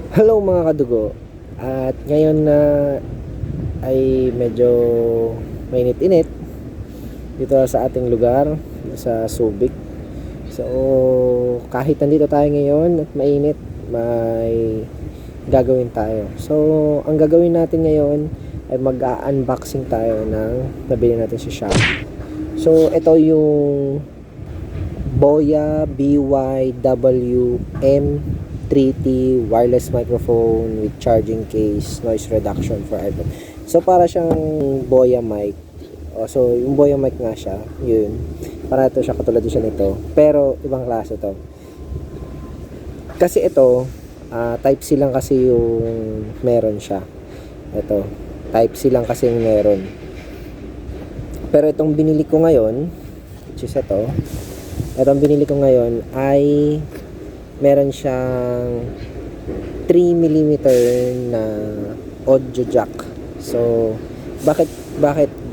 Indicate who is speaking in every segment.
Speaker 1: Hello mga kadugo. At ngayon na ay medyo mainit-init dito sa ating lugar, dito sa Subic. So kahit nandito tayo ngayon at mainit, may gagawin tayo. So ang gagawin natin ngayon ay mag-unboxing tayo ng nabili natin sa Shopee. So ito yung Boya BYWM3T wireless microphone with charging case, noise reduction for iPhone. So para siyang Boya mic. So yung Boya mic nga siya, yun. Para ito siya, katulad siya nito, pero ibang klase to. Kasi ito, type C lang kasi yung meron siya. Ito, type C lang kasi yung meron. Pero itong binili ko ngayon, which is itong binili ko ngayon ay meron siyang 3mm na audio jack. So bakit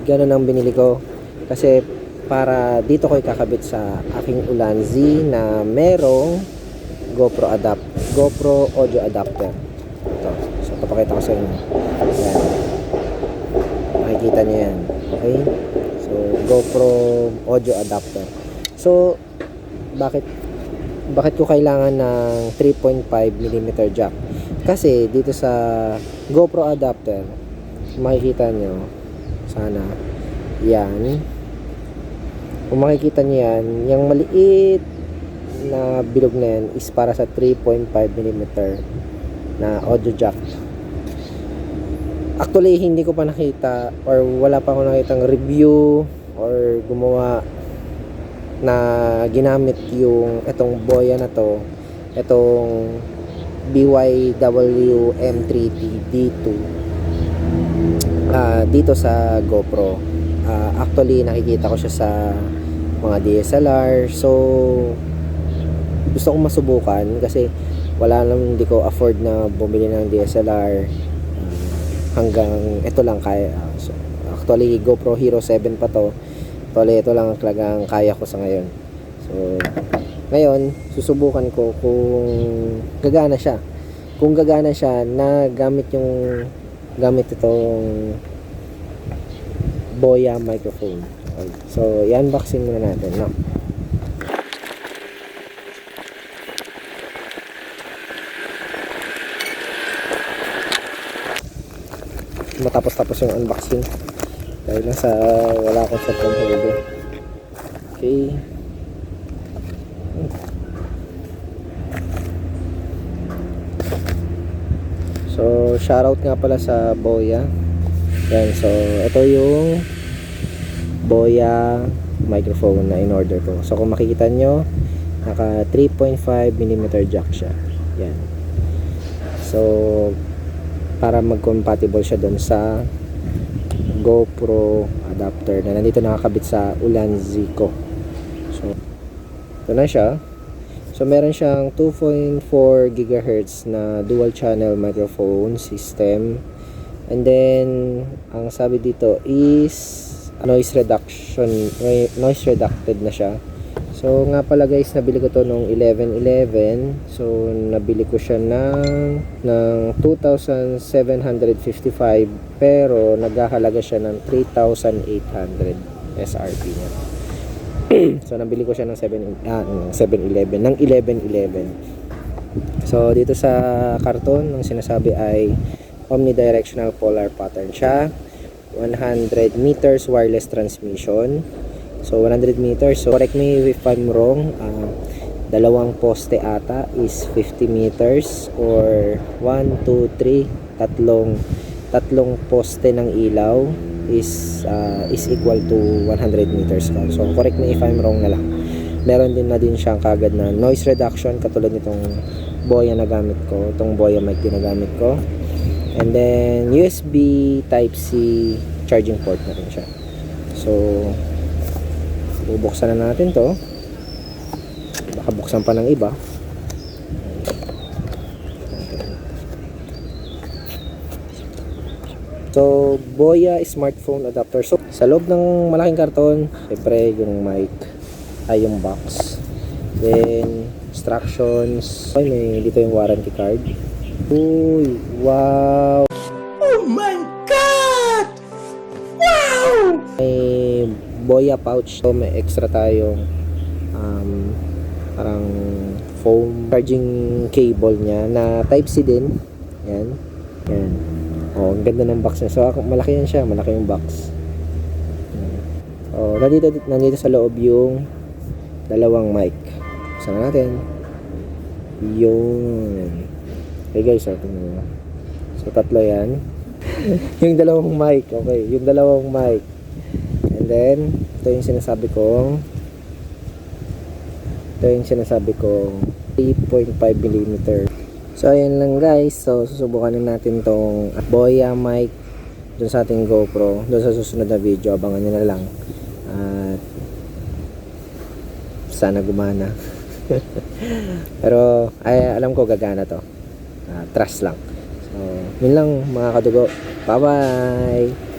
Speaker 1: ganun ang binili ko? Kasi para dito ko ikakabit sa aking Ulanzi na merong GoPro audio adapter. Ito. So papakita ko sa inyo. Ayan. Makikita niyo yan. Okay? So GoPro audio adapter. So bakit ko kailangan ng 3.5mm jack? Kasi dito sa GoPro adapter, makikita nyo sana yan, kung makikita nyo yan, yung maliit na bilog na yan is para sa 3.5mm na audio jack. Actually hindi ko pa nakita or wala pa akong nakitang review or gumawa na ginamit yung itong Boya na to, itong BYW M3T D2 dito sa GoPro. Actually nakikita ko siya sa mga DSLR, so gusto kong masubukan kasi wala naman, hindi ko afford na bumili ng DSLR. Hanggang ito lang kaya. So actually GoPro Hero 7 pa to. Ito lang ang talagang kaya ko sa ngayon. So ngayon susubukan ko kung gagana siya. Kung gagana siya na gamit itong Boya microphone. Okay. So i-unboxing muna natin, no? Matapos yung unboxing dahil lang sa wala akong cellphone holder. Okay. So shoutout nga pala sa Boya. Yan, so ito yung Boya microphone na in order ko. So kung makikita nyo, naka 3.5mm jack siya. Yan. So para mag-compatible siya doon sa GoPro adapter na nandito nakakabit sa Ulanzi ko. So ito na siya. So meron siyang 2.4 GHz na dual channel microphone system, and then ang sabi dito is noise reducted na siya. So nga pala guys, nabili ko to nung 11/11. So nabili ko siya ng 2,755, pero naghahalaga siya ng 3,800 SRP niya. So nabili ko siya ng 7-Eleven, ng 11/11. So dito sa karton, ang sinasabi ay omnidirectional polar pattern siya, 100 meters wireless transmission. So 100 meters, so correct me if I'm wrong, dalawang poste ata is 50 meters, or 1, 2, 3, tatlong poste ng ilaw is equal to 100 meters. So correct me if I'm wrong na lang. Meron din siyang kagad na noise reduction katulad nitong Boya na gamit ko, itong Boya mic na gamit ko. And then USB type C charging port na rin siya. So bubuksan na natin to. Baka buksan pa ng iba. So Boya smartphone adapter. So sa loob ng malaking karton, syempre yung mic ay yung box. Then instructions, may dito yung warranty card. Uy, wow.
Speaker 2: Oh my God! Wow!
Speaker 1: May boya pouch. So, may extra tayong parang foam charging cable niya na Type-C din. Yan. Yan. Oh, ang ganda ng box niya. So, malaki yan siya. Malaki yung box. Yan. Oh, nandito sa loob yung dalawang mic. Sama natin. Yun. Okay guys, tingnan mo. So, tatlo yan. Yung dalawang mic. Okay, yung dalawang mic. And then, ito yung sinasabi kong 3.5mm. So, ayan lang guys. So, susubukan na natin tong Boya mic dun sa ating GoPro. Dun sa susunod na video, abangan nyo na lang. At sana gumana. Pero, alam ko gagana to. Trust lang. So, yun lang mga kadugo. Bye-bye!